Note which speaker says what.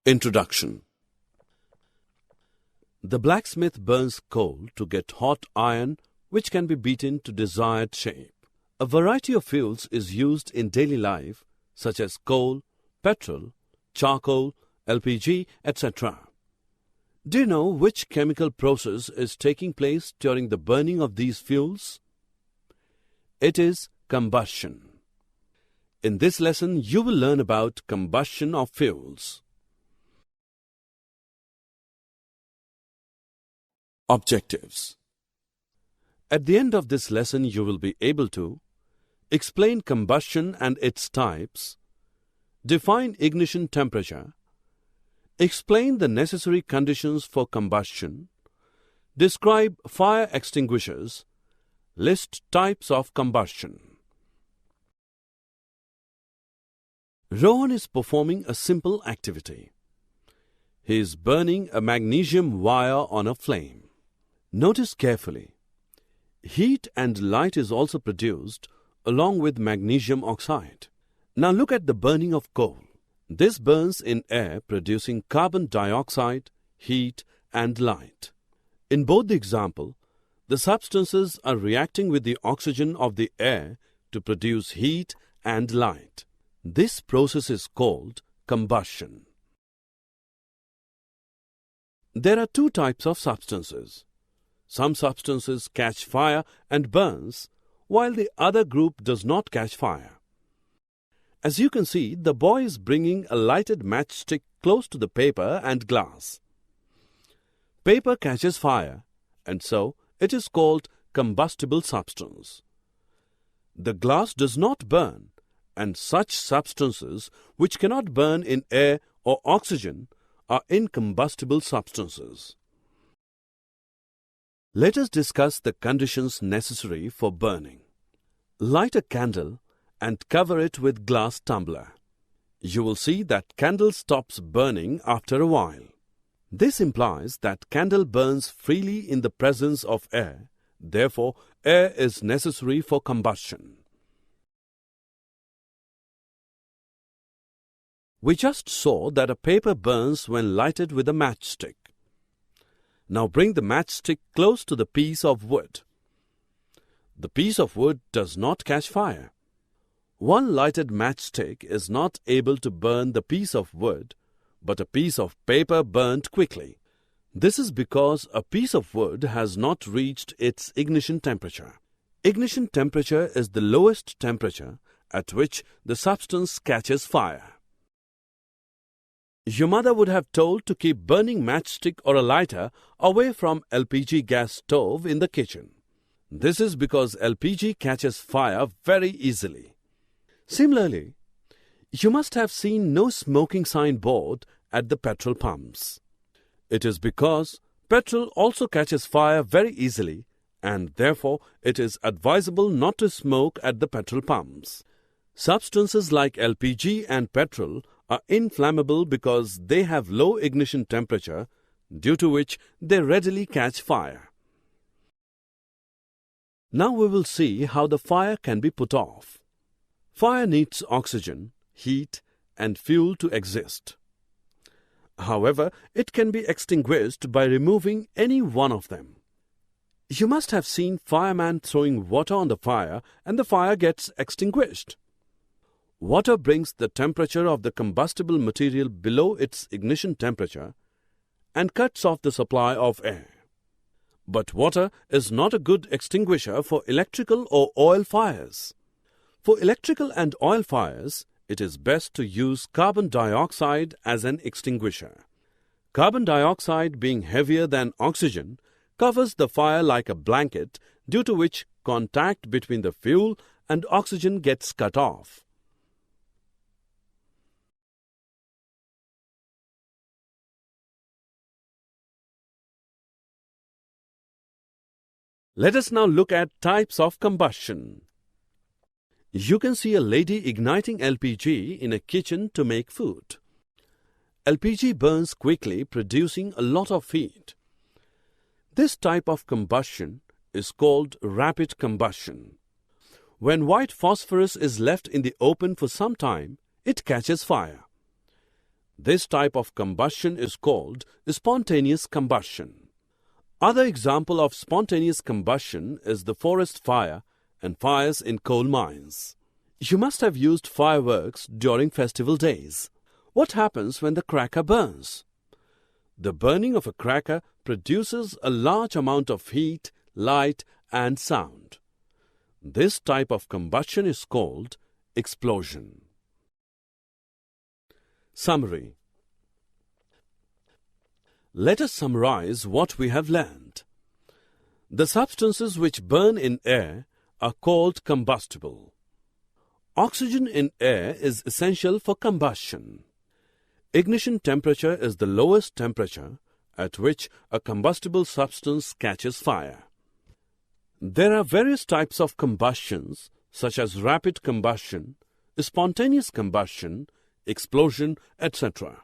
Speaker 1: Introduction. The blacksmith burns coal to get hot iron which can be beaten to desired shape. A variety of fuels is used in daily life such as coal, petrol, charcoal, LPG, etc. Do you know which chemical process is taking place during the burning of these fuels? It is combustion. In this lesson, you will learn about combustion of fuels. Objectives. At the end of this lesson, you will be able to explain combustion and its types, define ignition temperature, explain the necessary conditions for combustion, describe fire extinguishers, list types of combustion. Rohan is performing a simple activity. He is burning a magnesium wire on a flame. Notice carefully. Heat and light is also produced along with magnesium oxide. Now look at the burning of coal. This burns in air producing carbon dioxide, heat and light. In both the example, the substances are reacting with the oxygen of the air to produce heat and light. This process is called combustion. There are two types of substances. Some substances catch fire and burns, while the other group does not catch fire. As you can see, the boy is bringing a lighted matchstick close to the paper and glass. Paper catches fire, and so it is called combustible substance. The glass does not burn, and such substances which cannot burn in air or oxygen are incombustible substances. Let us discuss the conditions necessary for burning. Light a candle and cover it with glass tumbler. You will see that candle stops burning after a while. This implies that candle burns freely in the presence of air. Therefore, air is necessary for combustion. We just saw that a paper burns when lighted with a matchstick. Now bring the matchstick close to the piece of wood. The piece of wood does not catch fire. One lighted matchstick is not able to burn the piece of wood, but a piece of paper burnt quickly. This is because a piece of wood has not reached its ignition temperature. Ignition temperature is the lowest temperature at which the substance catches fire. Your mother would have told to keep burning matchstick or a lighter away from LPG gas stove in the kitchen. This is because LPG catches fire very easily. Similarly, you must have seen no smoking sign board at the petrol pumps. It is because petrol also catches fire very easily, and therefore it is advisable not to smoke at the petrol pumps. Substances like LPG and petrol are inflammable because they have low ignition temperature, due to which they readily catch fire. Now we will see how the fire can be put off. Fire needs oxygen, heat, and fuel to exist. However, it can be extinguished by removing any one of them. You must have seen fireman throwing water on the fire and the fire gets extinguished. Water brings the temperature of the combustible material below its ignition temperature and cuts off the supply of air. But water is not a good extinguisher for electrical or oil fires. For electrical and oil fires, it is best to use carbon dioxide as an extinguisher. Carbon dioxide, being heavier than oxygen, covers the fire like a blanket, due to which contact between the fuel and oxygen gets cut off. Let us now look at types of combustion. You can see a lady igniting LPG in a kitchen to make food. LPG burns quickly, producing a lot of heat. This type of combustion is called rapid combustion. When white phosphorus is left in the open for some time, it catches fire. This type of combustion is called spontaneous combustion. Other example of spontaneous combustion is the forest fire and fires in coal mines. You must have used fireworks during festival days. What happens when the cracker burns? The burning of a cracker produces a large amount of heat, light, and sound. This type of combustion is called explosion. Summary. Let us summarize what we have learned. The substances which burn in air are called combustible. Oxygen in air is essential for combustion. Ignition temperature is the lowest temperature at which a combustible substance catches fire. There are various types of combustions such as rapid combustion, spontaneous combustion, explosion, etc.